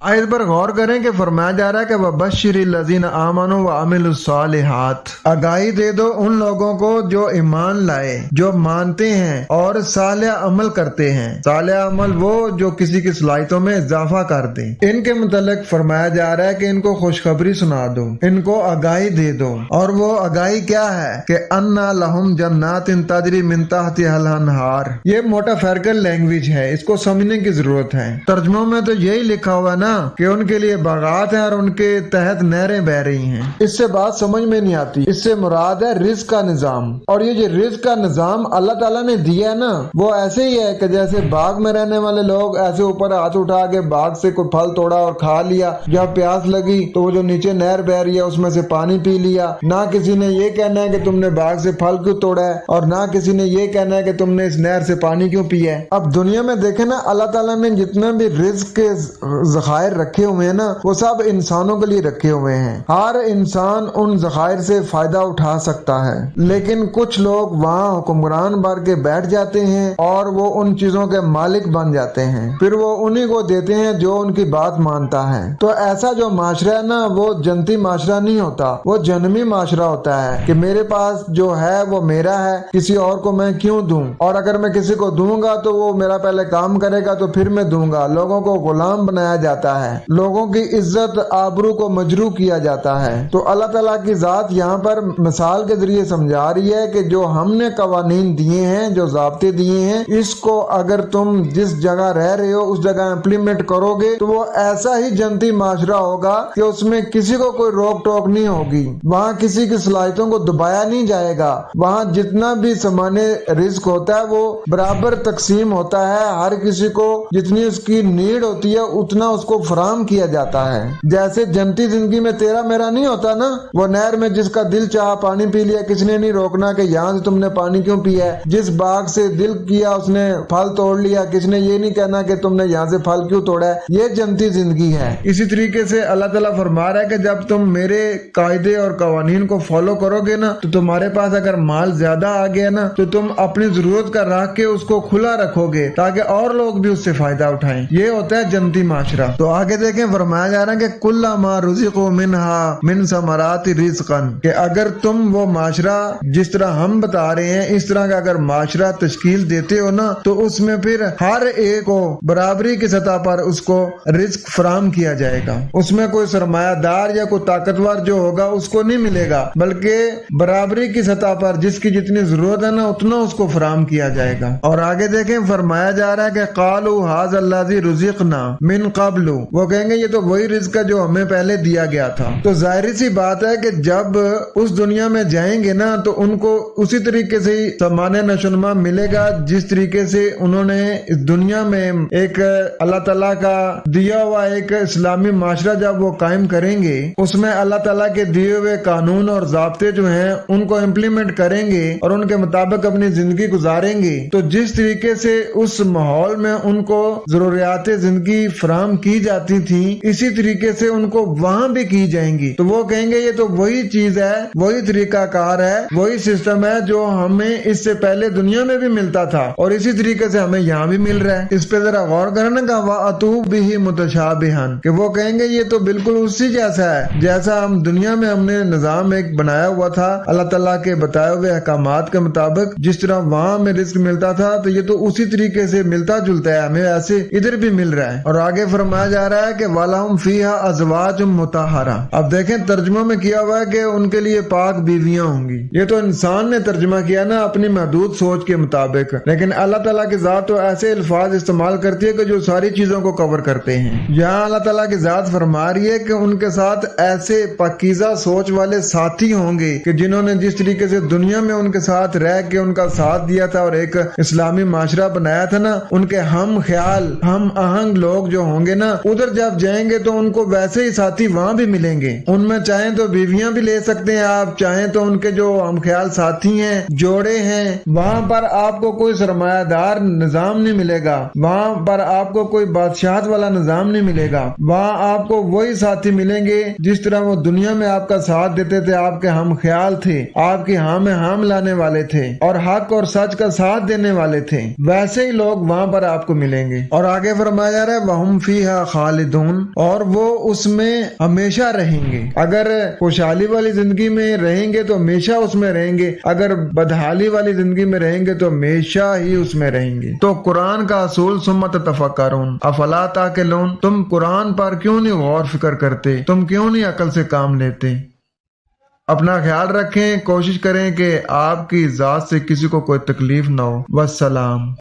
آیت پر غور کریں کہ فرمایا جا رہا ہے کہ وَبَشِّرِ الَّذِينَ آمَنُوا وَعَمِلُوا الصَّالِحَاتِ، آگاہی دے دو ان لوگوں کو جو ایمان لائے، جو مانتے ہیں اور صالح عمل کرتے ہیں۔ صالح عمل وہ جو کسی کی صلاحیتوں میں اضافہ کر دیں۔ ان کے متعلق فرمایا جا رہا ہے کہ ان کو خوشخبری سنا دو، ان کو آگاہی دے دو، اور وہ آگاہی کیا ہے کہ اَنَّ لَهُمْ جَنَّاتٍ تَجْرِی مِن تَحْتِهَا الْأَنْہَارُ۔ یہ موٹافیرکل لینگویج ہے، اس کو سمجھنے کی ضرورت ہے۔ ترجموں میں تو یہی لکھا ہوا نا کہ ان کے لیے باغات ہیں اور ان کے تحت نہریں بہ رہی ہیں۔ اس سے بات سمجھ میں نہیں آتی، اس سے مراد ہے رزق کا نظام، اور یہ جو رزق کا نظام اللہ تعالیٰ نے دیا ہے نا، وہ ایسے ہی ہے کہ جیسے باغ میں رہنے والے لوگ ایسے اوپر ہاتھ اٹھا کے باغ سے کوئی پھل توڑا اور کھا لیا، جب پیاس لگی تو وہ جو نیچے نہر بہ رہی ہے اس میں سے پانی پی لیا، نہ کسی نے یہ کہنا ہے کہ تم نے باغ سے پھل کیوں توڑا ہے، اور نہ کسی نے یہ کہنا ہے کہ تم نے اس نہر سے پانی کیوں پیا ہے۔ اب دنیا میں دیکھیں نا، اللہ تعالیٰ نے جتنا بھی رزق کے ذخائر رکھے ہوئے ہیں نا، وہ سب انسانوں کے لیے رکھے ہوئے ہیں۔ ہر انسان ان ذخائر سے فائدہ اٹھا سکتا ہے، لیکن کچھ لوگ وہاں حکمران بن کے بیٹھ جاتے ہیں اور وہ ان چیزوں کے مالک بن جاتے ہیں، پھر وہ انہی کو دیتے ہیں جو ان کی بات مانتا ہے۔ تو ایسا جو معاشرہ ہے نا، وہ جنتی معاشرہ نہیں ہوتا، وہ جنمی معاشرہ ہوتا ہے کہ میرے پاس جو ہے وہ میرا ہے، کسی اور کو میں کیوں دوں، اور اگر میں کسی کو دوں گا تو وہ میرا پہلے کام کرے گا تو پھر میں دوں گا۔ لوگوں کو غلام بنایا جاتا ہے، لوگوں کی عزت آبرو کو مجروح کیا جاتا ہے۔ تو اللہ تعالیٰ کی ذات یہاں پر مثال کے ذریعے سمجھا رہی ہے کہ جو ہم نے قوانین دیے ہیں، جو ضابطے دیے ہیں، اس کو اگر تم جس جگہ رہ رہے ہو اس جگہ امپلیمنٹ کرو گے تو وہ ایسا ہی جنتی معاشرہ ہوگا کہ اس میں کسی کو کوئی روک ٹوک نہیں ہوگی، وہاں کسی کی صلاحیتوں کو دبایا نہیں جائے گا، وہاں جتنا بھی سامان رزق ہوتا ہے وہ برابر تقسیم ہوتا ہے، ہر کسی کو جتنی اس کی نیڈ ہوتی ہے اتنا اس کو فراہم کیا جاتا ہے۔ جیسے جنتی زندگی میں تیرا میرا نہیں ہوتا نا، وہ نہر میں جس کا دل چاہا پانی پی لیا، کسی نے نہیں روکنا کہ یہاں سے تم نے پانی کیوں پیا ہے، جس باغ سے دل کیا اس نے پھل توڑ لیا، کسی نے یہ نہیں کہنا کہ تم نے یہاں سے پھل کیوں توڑا ہے۔ یہ جنتی زندگی ہے۔ اسی طریقے سے اللہ تعالیٰ فرما رہا ہے کہ جب تم میرے قاعدے اور قوانین کو فالو کرو گے نا، تو تمہارے پاس اگر مال زیادہ آ گیا نا تو تم اپنی ضرورت کا رکھ کے اس کو کھلا رکھو گے تاکہ اور لوگ بھی اس سے فائدہ اٹھائیں۔ یہ ہوتا ہے جنتی معاشرہ۔ تو آگے دیکھیں، فرمایا جا رہا ہے کہ کلما رزقوا منہا من ثمرات رزقا، کہ اگر تم وہ معاشرہ جس طرح ہم بتا رہے ہیں اس طرح کا اگر معاشرہ تشکیل دیتے ہو نا، تو اس میں پھر ہر ایک کو برابری کی سطح پر اس کو رزق فراہم کیا جائے گا۔ اس میں کوئی سرمایہ دار یا کوئی طاقتور جو ہوگا اس کو نہیں ملے گا، بلکہ برابری کی سطح پر جس کی جتنی ضرورت ہے نا اتنا اس کو فراہم کیا جائے گا۔ اور آگے دیکھیں، فرمایا جا رہا ہے کہ قالوا ھذا الذی رزقنا من قبل، وہ کہیں گے یہ تو وہی رزق ہے جو ہمیں پہلے دیا گیا تھا۔ تو ظاہر سی بات ہے کہ جب اس دنیا میں جائیں گے نا تو ان کو اسی طریقے سے ہی سامان نشوونما ملے گا جس طریقے سے انہوں نے اس دنیا میں ایک اللہ تعالیٰ کا دیا ہوا ایک اسلامی معاشرہ جب وہ قائم کریں گے، اس میں اللہ تعالیٰ کے دیے ہوئے قانون اور ضابطے جو ہیں ان کو امپلیمنٹ کریں گے اور ان کے مطابق اپنی زندگی گزاریں گے، تو جس طریقے سے اس ماحول میں ان کو ضروریات زندگی فراہم کی جاتی تھی اسی طریقے سے ان کو وہاں بھی کی جائیں گی۔ تو وہ کہیں گے یہ تو وہی چیز ہے، وہی طریقہ کار ہے، وہی سسٹم ہے جو ہمیں اس سے پہلے دنیا میں بھی ملتا تھا اور اسی طریقے سے ہمیں یہاں بھی مل رہا ہے۔ اس پہ ذرا غور کرنا کہ وَأَتُوا بِهِ مُتَشَابِهًا، کہ وہ کہیں گے یہ تو بالکل اسی جیسا ہے جیسا ہم دنیا میں ہم نے نظام ایک بنایا ہوا تھا اللہ تعالیٰ کے بتائے ہوئے احکامات کے مطابق، جس طرح وہاں ہمیں رزق ملتا تھا تو یہ تو اسی طریقے سے ملتا جلتا ہے، ہمیں ایسے ادھر بھی مل رہا ہے۔ اور آگے فرمایا جا رہا ہے کہ وَلَهُمْ فِيهَا أَزْوَاجٌ مُطَهَّرَةٌ، اب دیکھیں ترجمہ میں کیا ہوا ہے کہ ان کے لیے پاک بیویاں ہوں گی۔ یہ تو انسان نے ترجمہ کیا نا اپنی محدود سوچ کے مطابق، لیکن اللہ تعالیٰ کی ذات تو ایسے الفاظ استعمال کرتی ہے کہ جو ساری چیزوں کو کور کرتے ہیں۔ یہاں اللہ تعالیٰ کی ذات فرما رہی ہے کہ ان کے ساتھ ایسے پاکیزہ سوچ والے ساتھی ہوں گے کہ جنہوں نے جس طریقے سے دنیا میں ان کے ساتھ رہ کے ان کا ساتھ دیا تھا اور ایک اسلامی معاشرہ بنایا تھا نا، ان کے ہم خیال ہم آہنگ لوگ جو ہوں گے نا، ادھر جب جائیں گے تو ان کو ویسے ہی ساتھی وہاں بھی ملیں گے۔ ان میں چاہیں تو بیویاں بھی لے سکتے ہیں آپ، چاہیں تو ان کے جو ہم خیال ساتھی ہیں، جوڑے ہیں، وہاں پر آپ کو کوئی سرمایہ دار نظام نہیں ملے گا، وہاں پر آپ کو کوئی بادشاہت والا نظام نہیں ملے گا، وہاں آپ کو وہی ساتھی ملیں گے جس طرح وہ دنیا میں آپ کا ساتھ دیتے تھے، آپ کے ہم خیال تھے، آپ کی ہاں میں ہاں لانے والے تھے اور حق اور سچ کا ساتھ دینے والے تھے، ویسے ہی لوگ وہاں پر آپ کو ملیں گے۔ اور آگے فرمایا جا رہا ہے وَهُمْ فِيهَا خالدون، اور وہ اس میں ہمیشہ رہیں گے۔ اگر خوشحالی والی زندگی میں رہیں گے تو ہمیشہ اس میں رہیں گے، اگر بدحالی والی زندگی میں رہیں گے تو ہمیشہ ہی اس میں رہیں گے۔ تو قرآن کا اصول ثم تتفکرون افلا تعقلون، تم قرآن پر کیوں نہیں غور فکر کرتے، تم کیوں نہیں عقل سے کام لیتے؟ اپنا خیال رکھیں، کوشش کریں کہ آپ کی ذات سے کسی کو کوئی تکلیف نہ ہو۔ والسلام۔